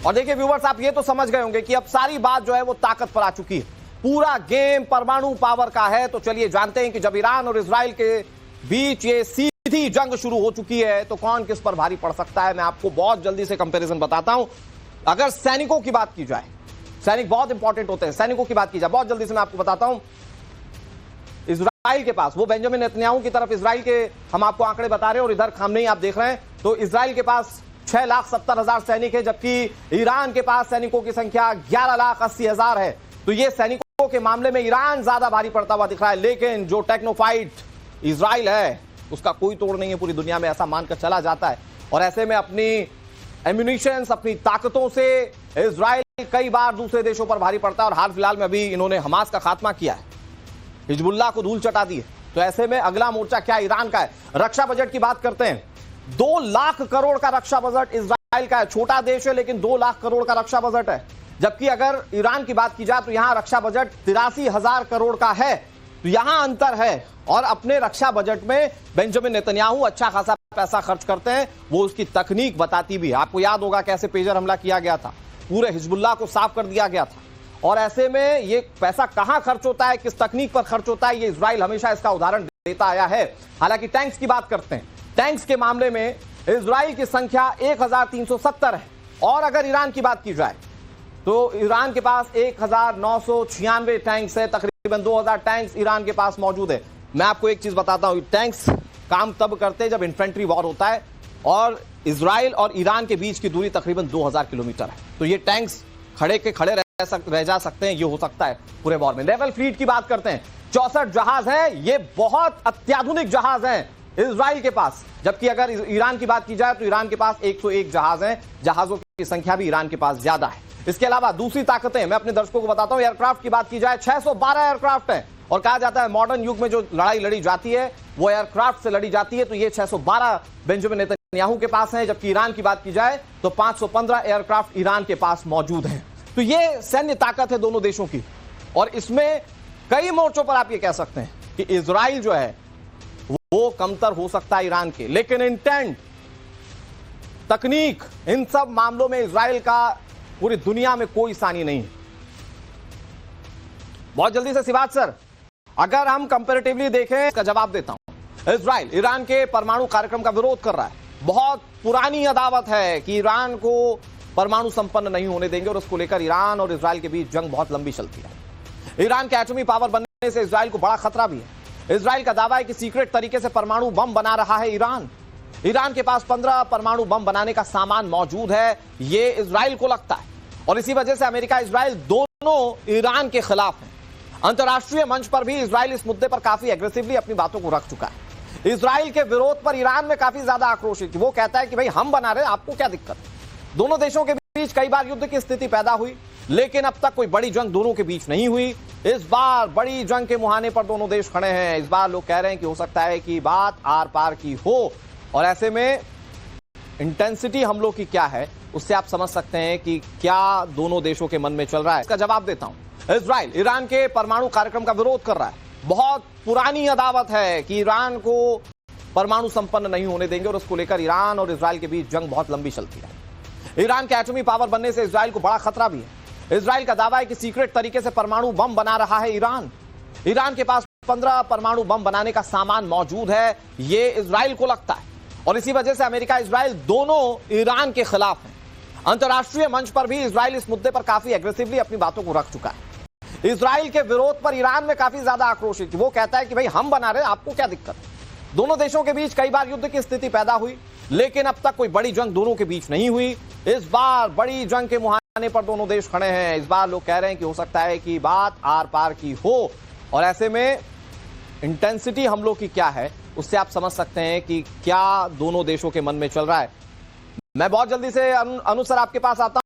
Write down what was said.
और देखिए व्यूवर्स, आप ये तो समझ गए होंगे कि अब सारी बात जो है वो ताकत पर आ चुकी है। पूरा गेम परमाणु पावर का है। तो चलिए जानते हैं कि जब ईरान और इजराइल के बीच ये सीधी जंग शुरू हो चुकी है तो कौन किस पर भारी पड़ सकता है। मैं आपको बहुत जल्दी से कंपैरिजन बताता हूं। अगर सैनिकों की बात की जाए, सैनिक बहुत इंपॉर्टेंट होते हैं, सैनिकों की बात की जाए बहुत जल्दी से मैं आपको बताता हूं। इजराइल के पास, वो बेंजामिन नेतन्याहू की तरफ इजराइल के हम आपको आंकड़े बता रहे हैं और इधर खामनेई आप देख रहे हैं। तो इजराइल के पास 6,70,000 सैनिक है, जबकि ईरान के पास सैनिकों की संख्या 11,80,000 है। तो ये सैनिकों के मामले में ईरान ज्यादा भारी पड़ता हुआ दिख रहा है, लेकिन जो टेक्नोफाइट इजराइल है उसका कोई तोड़ नहीं है पूरी दुनिया में, ऐसा मानकर चला जाता है। और ऐसे में अपनी एम्यूनिशंस, अपनी ताकतों से इजराइल कई बार दूसरे देशों पर भारी पड़ता है। और हाल फिलहाल में अभी इन्होंने हमास का खात्मा किया है, हिजबुल्लाह को धूल चटा दी है। तो ऐसे में अगला मोर्चा क्या ईरान का है। रक्षा बजट की बात करते हैं, 2 लाख करोड़ का रक्षा बजट इजराइल का है। छोटा देश है लेकिन 2 लाख करोड़ का रक्षा बजट है। जबकि अगर ईरान की बात की जाए तो यहां रक्षा बजट 83,000 करोड़ का है। तो यहां अंतर है। और अपने रक्षा बजट में बेंजामिन नेतन्याहू अच्छा खासा पैसा खर्च करते हैं। वो उसकी तकनीक बताती भी है। आपको याद होगा कैसे पेजर हमला किया गया था, पूरे हिजबुल्लाह को साफ कर दिया गया था। और ऐसे में ये पैसा कहां खर्च होता है, किस तकनीक पर खर्च होता है, ये इजराइल हमेशा इसका उदाहरण देता आया है। हालांकि टैंक्स की बात करते हैं, टैंक्स के मामले में इजराइल की संख्या 1,370 है। और अगर ईरान की बात की जाए तो ईरान के पास 1,996 टैंक्स है। तकरीबन 2,000 टैंक्स ईरान के पास मौजूद है। मैं आपको एक चीज बताता हूं, टैंक्स काम तब करते हैं जब इन्फेंट्री वॉर होता है। और इजराइल और ईरान के बीच की दूरी तकरीबन 2,000 किलोमीटर है। तो ये टैंक्स खड़े के खड़े रह जा सकते हैं, ये हो सकता है पूरे वॉर में। नेवल फ्लीट की बात करते हैं, 64 जहाज हैं। ये बहुत अत्याधुनिक जहाज हैं इजराइल के पास। जबकि अगर ईरान की बात की जाए तो ईरान के पास 101 जहाज हैं। जहाजों की संख्या भी ईरान के पास ज्यादा है। इसके अलावा दूसरी ताकतें मैं अपने दर्शकों को बताता हूं। एयरक्राफ्ट की बात की जाए, 612 एयरक्राफ्ट हैं। और कहा जाता है मॉडर्न युग में जो लड़ाई लड़ी जाती है वो एयरक्राफ्ट से लड़ी जाती है। तो ये 612 बेंजामिन नेतन्याहू के पास हैं। जबकि ईरान की बात की जाए तो 515 एयरक्राफ्ट ईरान के पास मौजूद हैं। तो ये सैन्य ताकत है दोनों देशों की। और इसमें कई मोर्चों पर आप ये कह सकते हैं कि इजराइल जो है वो कमतर हो सकता है ईरान के, लेकिन इंटेंट, तकनीक, इन सब मामलों में इजराइल का पूरी दुनिया में कोई सानी नहीं है। बहुत जल्दी से सिवाज सर, अगर हम कंपैरेटिवली देखें, इसका जवाब देता हूं। इजराइल ईरान के परमाणु कार्यक्रम का विरोध कर रहा है। बहुत पुरानी अदावत है कि ईरान को परमाणु संपन्न नहीं होने देंगे और उसको लेकर ईरान और इजराइल के बीच जंग बहुत लंबी चलती है। ईरान के एटमी पावर बनने से इजराइल को बड़ा खतरा भी है। इजराइल का दावा है कि सीक्रेट तरीके से परमाणु बम बना रहा है ईरान। ईरान के पास 15 परमाणु बम बनाने का सामान मौजूद है, ये इजराइल को लगता है। और इसी वजह से अमेरिका इजराइल दोनों ईरान के खिलाफ हैं। अंतर्राष्ट्रीय मंच पर भी इजराइल इस मुद्दे पर काफी एग्रेसिवली अपनी बातों को रख चुका है। इजराइल के विरोध पर ईरान में काफी ज्यादा आक्रोशित, वो कहता है कि भाई हम बना रहे हैं, आपको क्या दिक्कत है। दोनों देशों के बीच कई बार युद्ध की स्थिति पैदा हुई, लेकिन अब तक कोई बड़ी जंग दोनों के बीच नहीं हुई। इस बार बड़ी जंग के मुहाने पर दोनों देश खड़े हैं। इस बार लोग कह रहे हैं कि हो सकता है कि बात आर पार की हो। और ऐसे में इंटेंसिटी हमलों की क्या है, उससे आप समझ सकते हैं कि क्या दोनों देशों के मन में चल रहा है। इसका जवाब देता हूं। इजराइल ईरान के परमाणु कार्यक्रम का विरोध कर रहा है। बहुत पुरानी अदावत है कि ईरान को परमाणु संपन्न नहीं होने देंगे और उसको लेकर ईरान और इजराइल के बीच जंग बहुत लंबी चलती है। ईरान के एटमी पावर बनने से इजराइल को बड़ा खतरा भी है। इजराइल का दावा है कि सीक्रेट तरीके से परमाणु बम बना रहा है ईरान। ईरान के पास 15 परमाणु बम बनाने का सामान मौजूद है, ये इजराइल को लगता है। और इसी वजह से अमेरिका इजराइल दोनों ईरान के खिलाफ हैं। अंतर्राष्ट्रीय मंच पर भी इजराइल इस मुद्दे पर काफी एग्रेसिवली अपनी बातों को रख चुका है। इजराइल के विरोध पर ईरान में काफी ज्यादा आक्रोशित, वो कहता है कि भाई हम बना रहे हैं, आपको क्या दिक्कत है। दोनों देशों के बीच कई बार युद्ध की स्थिति पैदा हुई, लेकिन अब तक कोई बड़ी जंग दोनों के बीच नहीं हुई। इस बार बड़ी जंग के मुहाने पर दोनों देश खड़े हैं। इस बार लोग कह रहे हैं कि हो सकता है कि बात आर पार की हो। और ऐसे में इंटेंसिटी हमलों की क्या है, उससे आप समझ सकते हैं कि क्या दोनों देशों के मन में चल रहा है। मैं बहुत जल्दी से अनुसर आपके पास आता हूं।